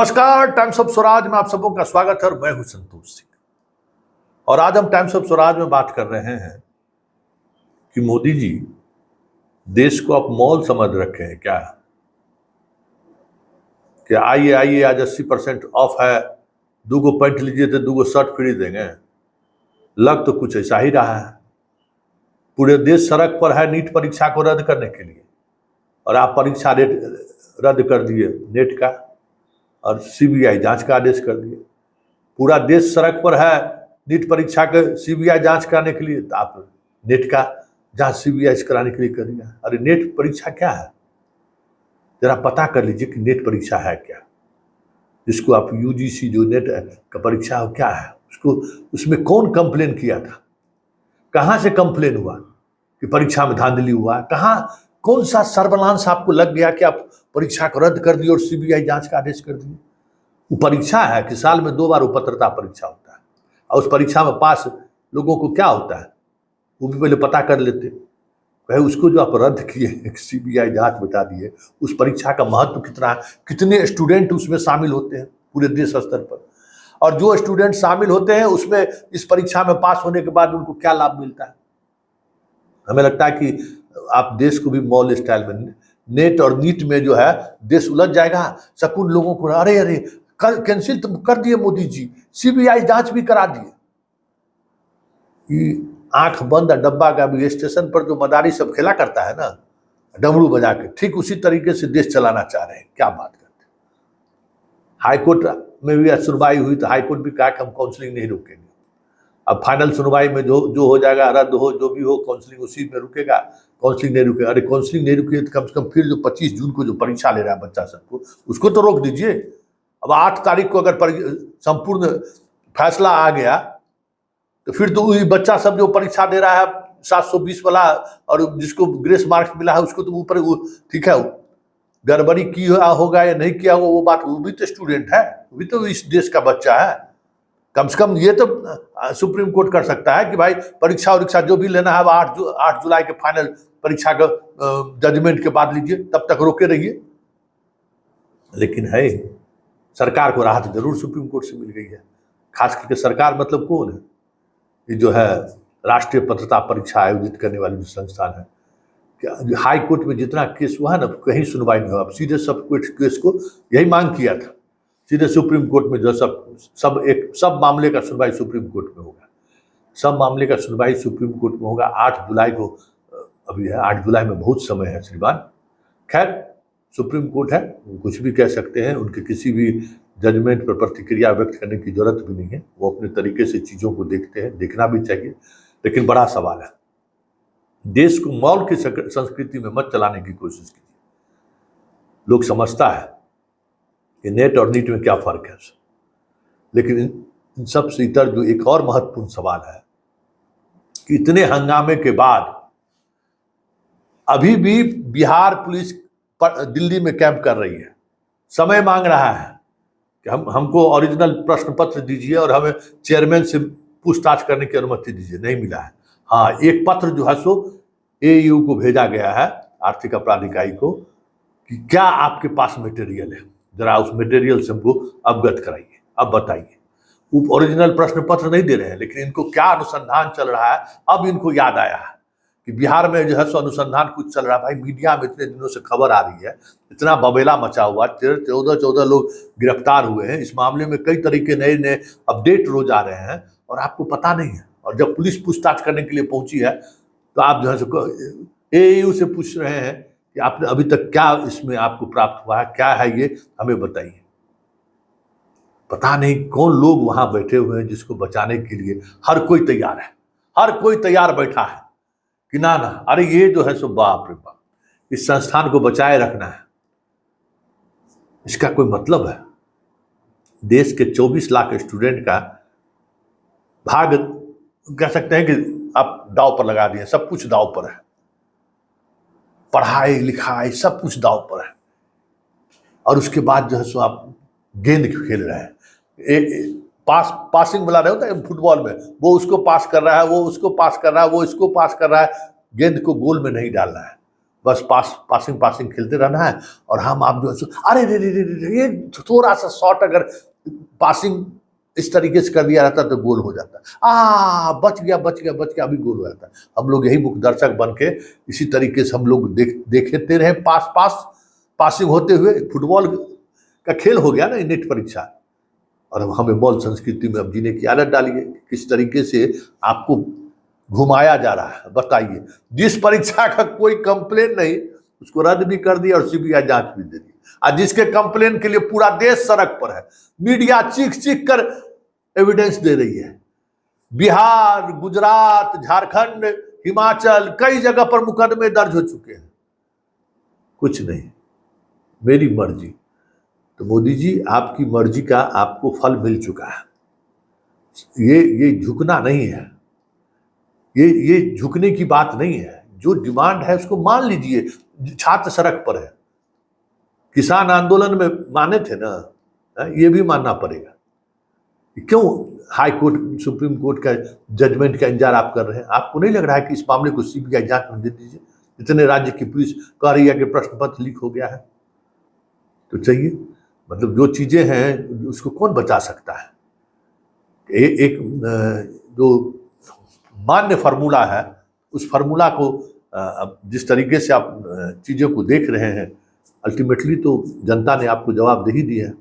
नमस्कार, times of Swaraj में आप सबों का स्वागत है और मैं हूं संतोष सिंह। और आज हम टाइम्स ऑफ स्वराज में बात कर रहे हैं कि मोदी जी देश को आप मॉल समझ रखे हैं क्या? कि आइए आइए आज 80% ऑफ है, 2 पैंट लीजिए तो 2 शर्ट फ्री देंगे। लग तो कुछ ऐसा ही रहा है। पूरे देश सड़क पर है नीट परीक्षा को रद्द करने के लिए, और आप परीक्षा रद्द कर दिए नेट का, और सीबीआई जांच का आदेश कर दिए। पूरा देश सड़क पर है नीट परीक्षा के सीबीआई जांच कराने के लिए, तो आप नेट का जांच सीबीआई से कराने के लिए करिए। अरे नेट परीक्षा क्या है, जरा पता कर लीजिए कि नेट परीक्षा है क्या। जिसको आप यूजीसी जो नेट का परीक्षा हो क्या है, उसको उसमें कौन कंप्लेन किया था, कहाँ से कंप्लेन हुआ कि परीक्षा में धांधली हुआ, कहाँ कौन सा सर्वलांस आपको लग गया कि आप परीक्षा को रद्द कर दिए और सीबीआई जांच का आदेश कर दिए। वो परीक्षा है कि साल में 2 बार उपत्रता परीक्षा होता है, और उस परीक्षा में पास लोगों को क्या होता है वो भी पहले पता कर लेते। भाई उसको जो आप रद्द किए, सीबीआई जांच बता दिए, उस परीक्षा का महत्व कितना है, कितने स्टूडेंट उसमें शामिल होते हैं पूरे देश स्तर पर, और जो स्टूडेंट शामिल होते हैं उसमें इस परीक्षा में पास होने के बाद उनको क्या लाभ मिलता है। हमें लगता है कि आप देश को भी मॉल स्टाइल में, नेट और नीट में जो है देश उलझ जाएगा। सकून लोगों को अरे अरे कैंसिल तो कर दिए मोदी जी, सीबीआई जांच भी करा दिए। आंख बंद डब्बा का भी स्टेशन पर जो मदारी सब खेला करता है ना डमरू बजा के, ठीक उसी तरीके से देश चलाना चाह रहे हैं। क्या बात करते हैं। हाईकोर्ट में भी आज सुनवाई हुई तो हाईकोर्ट भी कहा कि हम काउंसलिंग नहीं रोकेंगे। अब फाइनल सुनवाई में जो हो जाएगा, रद्द हो जो भी हो, काउंसलिंग उसी में रुकेगा। काउंसलिंग नहीं रुकेगा, अरे काउंसलिंग नहीं रुकी तो कम से कम फिर जो 25 जून को जो परीक्षा ले रहा है बच्चा सबको, उसको तो रोक दीजिए। अब 8 तारीख को अगर संपूर्ण फैसला आ गया तो फिर तो वही बच्चा सब जो परीक्षा दे रहा है 720 वाला, और जिसको ग्रेस मार्क्स मिला है उसको तो ऊपर ठीक है, गड़बड़ी की होगा या नहीं किया होगा वो बात, वो भी तो स्टूडेंट है, वो भी तो इस देश का बच्चा है। कम से कम ये तो सुप्रीम कोर्ट कर सकता है कि भाई परीक्षा उरीक्षा जो भी लेना है 8 जुलाई के फाइनल परीक्षा का जजमेंट के बाद लीजिए, तब तक रोके रहिए। लेकिन है सरकार को राहत जरूर सुप्रीम कोर्ट से मिल गई है। खास करके सरकार मतलब कौन है, ये जो है राष्ट्रीय पात्रता परीक्षा आयोजित करने वाली जो संस्थान है। क्या हाई कोर्ट में जितना केस हुआ है ना, कहीं सुनवाई नहीं हुआ। अब सीधे सब केस को यही मांग किया था, सीधे सुप्रीम कोर्ट में जो सब मामले का सुनवाई सुप्रीम कोर्ट में होगा। सब मामले का सुनवाई सुप्रीम कोर्ट में होगा 8 जुलाई को। अभी है 8 जुलाई में बहुत समय है श्रीमान। खैर सुप्रीम कोर्ट है, कुछ भी कह सकते हैं, उनके किसी भी जजमेंट पर प्रतिक्रिया व्यक्त करने की जरूरत भी नहीं है। वो अपने तरीके से चीज़ों को देखते हैं, देखना भी चाहिए। लेकिन बड़ा सवाल है, देश को मॉल की संस्कृति में मत चलाने की कोशिश कीजिए। लोग समझता है कि नेट और नीट में क्या फर्क है, लेकिन इन सब से इतर जो एक और महत्वपूर्ण सवाल है कि इतने हंगामे के बाद अभी भी बिहार पुलिस दिल्ली में कैंप कर रही है, समय मांग रहा है कि हमको ओरिजिनल प्रश्न पत्र दीजिए और हमें चेयरमैन से पूछताछ करने की अनुमति दीजिए। नहीं मिला है। हाँ, एक पत्र जो है सो एयू को भेजा गया है, आर्थिक अपराध इकाई को, कि क्या आपके पास मटेरियल है, जरा उस मटेरियल से हमको अवगत कराइए, अब बताइए। वो ओरिजिनल प्रश्न पत्र नहीं दे रहे हैं, लेकिन इनको क्या अनुसंधान चल रहा है, अब इनको याद आया है कि बिहार में जो है सो अनुसंधान कुछ चल रहा है। भाई मीडिया में इतने दिनों से खबर आ रही है, इतना बबेला मचा हुआ, 14 लोग गिरफ्तार हुए हैं इस मामले में, कई तरीके नए अपडेट रोज आ रहे हैं और आपको पता नहीं है। और जब पुलिस पूछताछ करने के लिए पहुंची है तो आप जो है सो एयू से पूछ रहे हैं कि आपने अभी तक क्या इसमें आपको प्राप्त हुआ है, क्या है ये हमें बताइए। पता नहीं कौन लोग वहां बैठे हुए हैं जिसको बचाने के लिए हर कोई तैयार है, हर कोई तैयार बैठा है कि ना अरे ये जो है सो बाप रे बाप, इस संस्थान को बचाए रखना है। इसका कोई मतलब है? देश के 24 लाख स्टूडेंट का भाग कह सकते हैं कि आप दांव पर लगा दिए। सब कुछ दांव पर है, पढ़ाई लिखाई सब कुछ दांव पर है, और उसके बाद जो है सो आप गेंद खेल रहे हैं। पासिंग वाला नहीं होता है फुटबॉल में, वो उसको पास कर रहा है, वो उसको पास कर रहा है, वो इसको पास कर रहा है, गेंद को गोल में नहीं डालना है। बस पासिंग खेलते रहना है, और हम आप जो अरे रे रे रे रे, ये थोड़ा सा शॉट अगर पासिंग इस तरीके से कर दिया रहता तो गोल हो जाता। बच गया, अभी गोल हो जाता। हम लोग यही मुख्य दर्शक बन के इसी तरीके से हम लोग देखते रहे, पासिंग होते हुए। फुटबॉल का खेल हो गया ना नेट परीक्षा, और हमें बॉल संस्कृति में अब जीने की आदत डालिए। किस तरीके से आपको घुमाया जा रहा है बताइए। जिस परीक्षा का कोई कंप्लेन नहीं उसको रद्द भी कर दिया और सीबीआई जांच भी दे दी, और जिसके कंप्लेन के लिए पूरा देश सड़क पर है, मीडिया चीख कर एविडेंस दे रही है। बिहार, गुजरात, झारखंड, हिमाचल, कई जगह पर मुकदमे दर्ज हो चुके हैं। कुछ नहीं, मेरी मर्जी। तो मोदी जी, आपकी मर्जी का आपको फल मिल चुका है। ये झुकना नहीं है, ये झुकने की बात नहीं है। जो डिमांड है उसको मान लीजिए। छात्र सड़क पर है, किसान आंदोलन में माने थे ना, ये भी मानना पड़ेगा। क्यों हाई कोर्ट, सुप्रीम कोर्ट का जजमेंट का इंतजार आप कर रहे हैं? आपको नहीं लग रहा है कि इस मामले को सीबीआई जांच में दे दीजिए? इतने राज्य की पुलिस कह रही है कि प्रश्न पत्र लीक हो गया है, तो चाहिए। मतलब जो चीजें हैं उसको कौन बचा सकता है? एक जो मान्य फार्मूला है, उस फार्मूला को जिस तरीके से आप चीज़ों को देख रहे हैं, अल्टीमेटली तो जनता ने आपको जवाब दे ही दिया है।